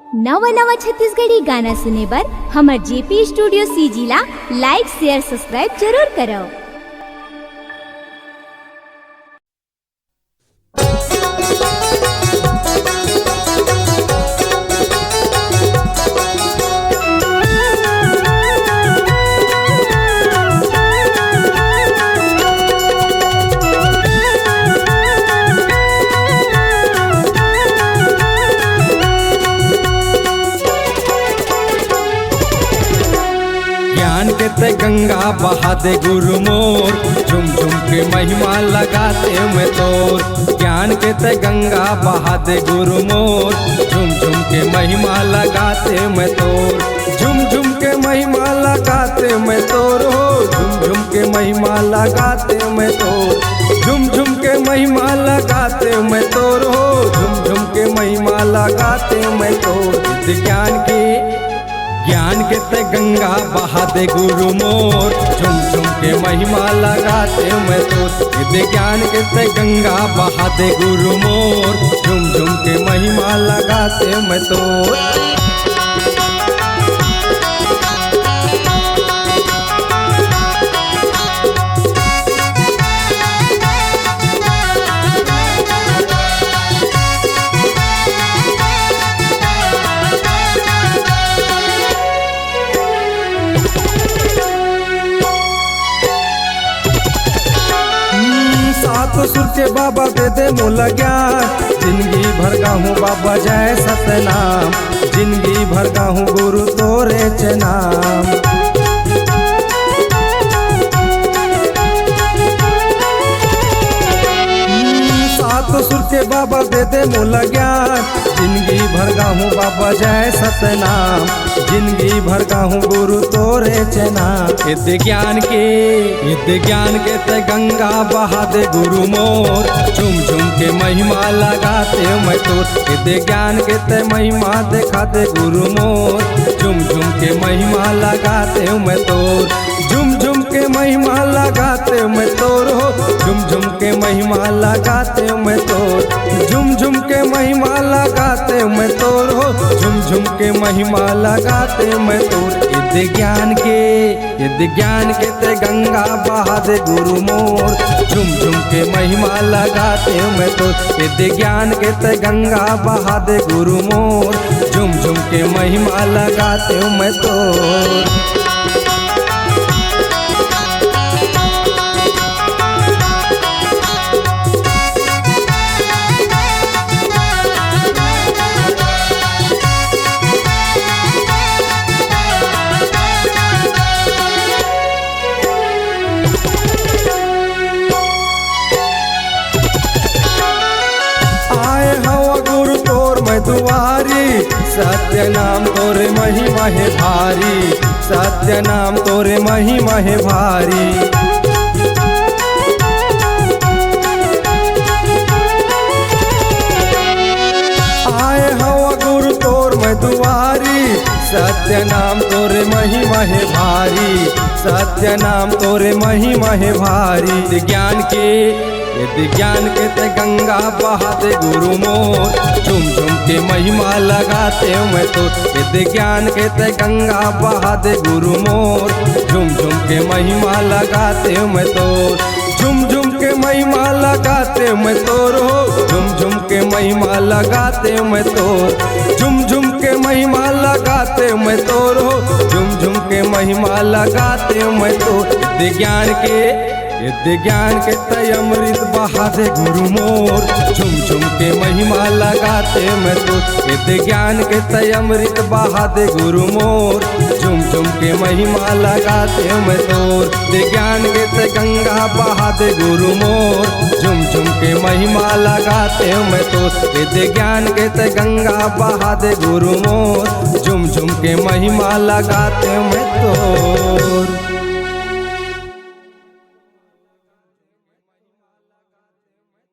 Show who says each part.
Speaker 1: नवा नवा छत्तीसगढ़ी गाना सुने बर हमर जेपी स्टूडियो सीजी ला लाइक शेयर सब्सक्राइब जरूर करो।
Speaker 2: ज्ञान के ते गंगा बहा दे गुरु मोर, झुम झुम के महिमा लगाते मैं तोर। ज्ञान के ते गंगा बहा दे गुरु मोर, झुम झुम के महिमा लगाते मैं तोर। झुम झुम के महिमा लगाते मैं तोर हो, झुम झुम के महिमा लगाते मैं तोर। झुम झुम के महिमा लगाते मैं तोर हो, झुम झुम के महिमा लगाते मैं तोर। ज्ञान के ते गंगा बहा दे गुरु मोर, झुम झुम के महिमा लगाते मैं तोर। ज्ञान के ते गंगा बहा दे गुरु मोर, झुम झुम के महिमा लगाते मैं तोर। सात सुर के बाबा दे दे मोला ज्ञान, जिंदगी भर गाहूँ बाबा जय सतनाम। जिंदगी भर गाहूँ गुरु तोरे चनाम। सात सुर के बाबा दे दे मोला ज्ञान, जिंदगी भर गाहूँ बाबा जय सतनाम। जिंदगी भर गाहूँ गुरु तोरे चनाम। इद ज्ञान के ते गंगा बहा दे गुरु मोर, झुम झुम के महिमा लगाते मैं तोर। इद ज्ञान के ते महिमा दिखा दे गुरु मोर, झुम झुम के महिमा लगाते मैं तोर। झुम झुम के महिमा लगाते मैं तोर हो, झुम झुम के महिमा लगाते मैं तोर। झुम झुम के महिमा लगाते मैं तोर हो, झुम झुम के महिमा लगाते मैं तोर। इद ज्ञान के ते गंगा बहा दे गुरु मोर, झुम झुम के महिमा लगाते मैं तोर। इद ज्ञान के ते गंगा बहा दे गुरु मोर, झुम झुम के महिमा लगाते मैं तोर। दुआरी सत्य नाम तोरे महिमा है भारी, सत्य नाम तोरे महिमा है भारी। आए हवा गुरु तोर मैं दुआरी, सत्य नाम तोरे महिमा है भारी। सत्य नाम तोरे महिमा है भारी। ज्ञान के ते गंगा बहा दे गुरु मोर, झुम झुम के महिमा लगाते मैं तोर। ज्ञान के ते गंगा बहा दे गुरु मोर, झुम झुम के महिमा लगाते मैं तोर। झुम झुम के महिमा लगाते मैं तोर हो, झुम झुम के महिमा लगाते मैं तोर। झुम झुम के महिमा लगाते मैं तोर हो, झुम झुम के महिमा लगाते मैं तोर। ज्ञान के ते अमृत बहा दे गुरु मोर, झुम झुम के महिमा लगाते मैं तोर। ज्ञान के ते अमृत बहा दे गुरु मोर, झुम झुम के महिमा लगाते मैं तोर। ज्ञान के ते गंगा बहा दे गुरु मोर, झुम झुम के महिमा लगाते मैं तोर। ज्ञान के ते गंगा बहा दे गुरु मोर, झुम झुम के महिमा लगाते मैं तोर।